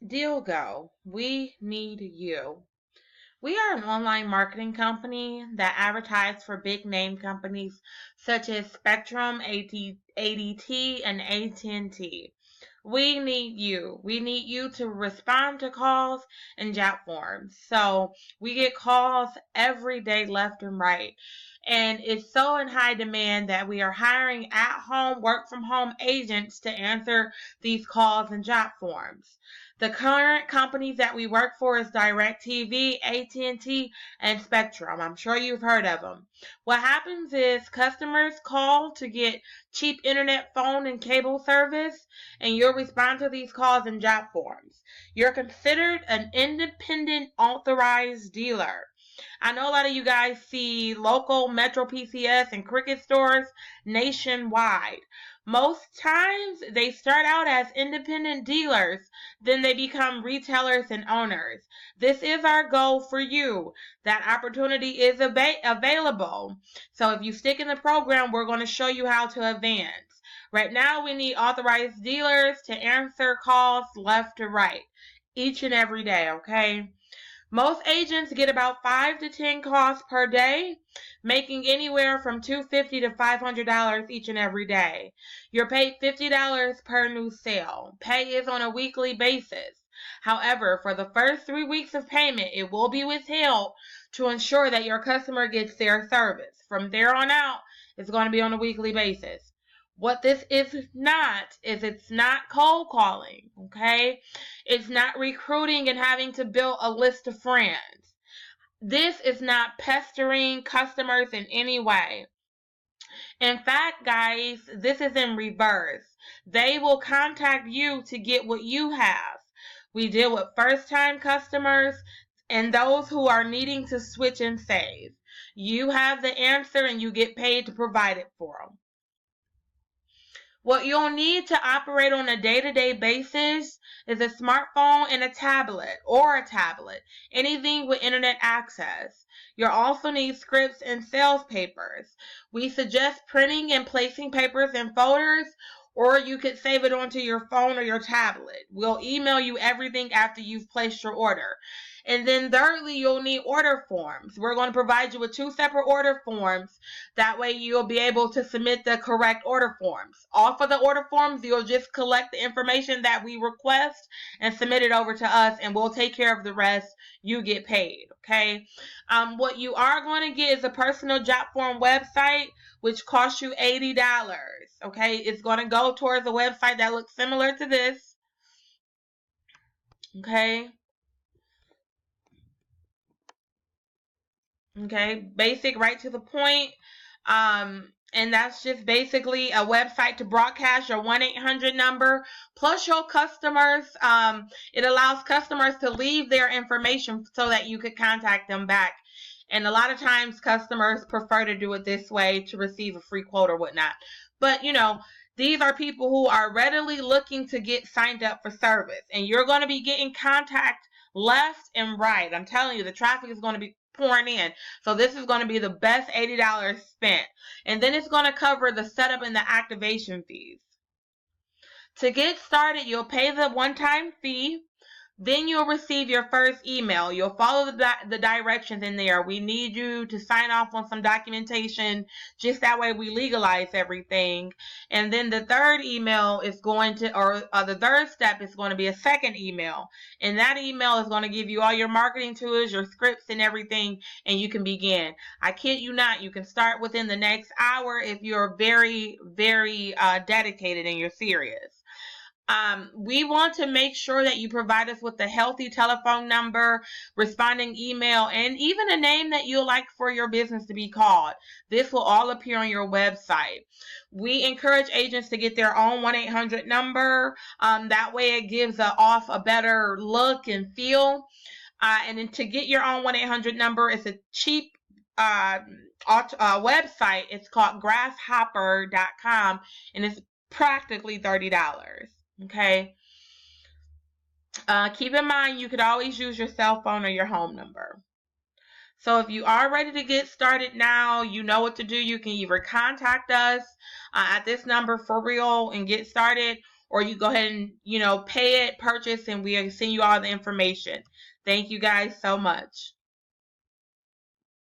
DealGo, we need you. We are an online marketing company that advertise for big name companies such as Spectrum, ADT, and AT&T. We need you. We need you to respond to calls and job forms. So we get calls every day left and right. And it's so in high demand that we are hiring at home, work from home agents to answer these calls and job forms. The current companies that we work for is DirecTV, AT&T, and Spectrum. I'm sure you've heard of them. What happens is customers call to get cheap internet, phone, and cable service, and you'll respond to these calls and job forms. You're considered an independent authorized dealer. I know a lot of you guys see local Metro PCS and Cricket stores nationwide. Most times they start out as independent dealers, then they become retailers and owners. This is our goal for you. That opportunity is available. So if you stick in the program, we're going to show you how to advance. Right now, we need authorized dealers to answer calls left to right each and every day, okay? Most agents get about 5 to 10 calls per day, making anywhere from $250 to $500 each and every day. You're paid $50 per new sale. Pay is on a weekly basis. However, for the first 3 weeks of payment, it will be withheld to ensure that your customer gets their service. From there on out, it's going to be on a weekly basis. What this is not is it's not cold calling, okay? It's not recruiting and having to build a list of friends. This is not pestering customers in any way. In fact, guys, this is in reverse. They will contact you to get what you have. We deal with first-time customers and those who are needing to switch and save. You have the answer and you get paid to provide it for them. What you'll need to operate on a day-to-day basis is a smartphone and a tablet, anything with internet access. You'll also need scripts and sales papers. We suggest printing and placing papers in folders, or you could save it onto your phone or your tablet. We'll email you everything after you've placed your order. And then thirdly, you'll need order forms. We're going to provide you with 2 separate order forms. That way you'll be able to submit the correct order forms. Off of the order forms, you'll just collect the information that we request and submit it over to us, and we'll take care of the rest. You get paid, okay? What you are going to get is a personal job form website, which costs you $80, okay? It's going to go towards a website that looks similar to this, okay? Okay, basic, right to the point. And that's just basically a website to broadcast your 1-800 number plus your customers. It allows customers to leave their information so that you could contact them back. And a lot of times customers prefer to do it this way to receive a free quote or whatnot. But, these are people who are readily looking to get signed up for service. And you're going to be getting contact left and right. I'm telling you, the traffic is going to be pouring in. So this is going to be the best $80 spent. And then it's going to cover the setup and the activation fees. To get started, you'll pay the one-time fee. Then you'll receive your first email. You'll follow the directions in there. We need you to sign off on some documentation. Just that way we legalize everything. And then the third email is going to, or the third step is going to be a second email. And that email is going to give you all your marketing tools, your scripts and everything, and you can begin. I kid you not, you can start within the next hour if you're very, very dedicated and you're serious. We want to make sure that you provide us with a healthy telephone number, responding email, and even a name that you'll like for your business to be called. This will all appear on your website. We encourage agents to get their own 1-800 number. That way it gives off a better look and feel. And then to get your own 1-800 number, it's a cheap website. It's called grasshopper.com, and it's practically $30. Okay. Keep in mind, you could always use your cell phone or your home number. So if you are ready to get started now, you know what to do. You can either contact us at this number for real and get started, or you go ahead and, pay it, purchase, and we'll send you all the information. Thank you guys so much.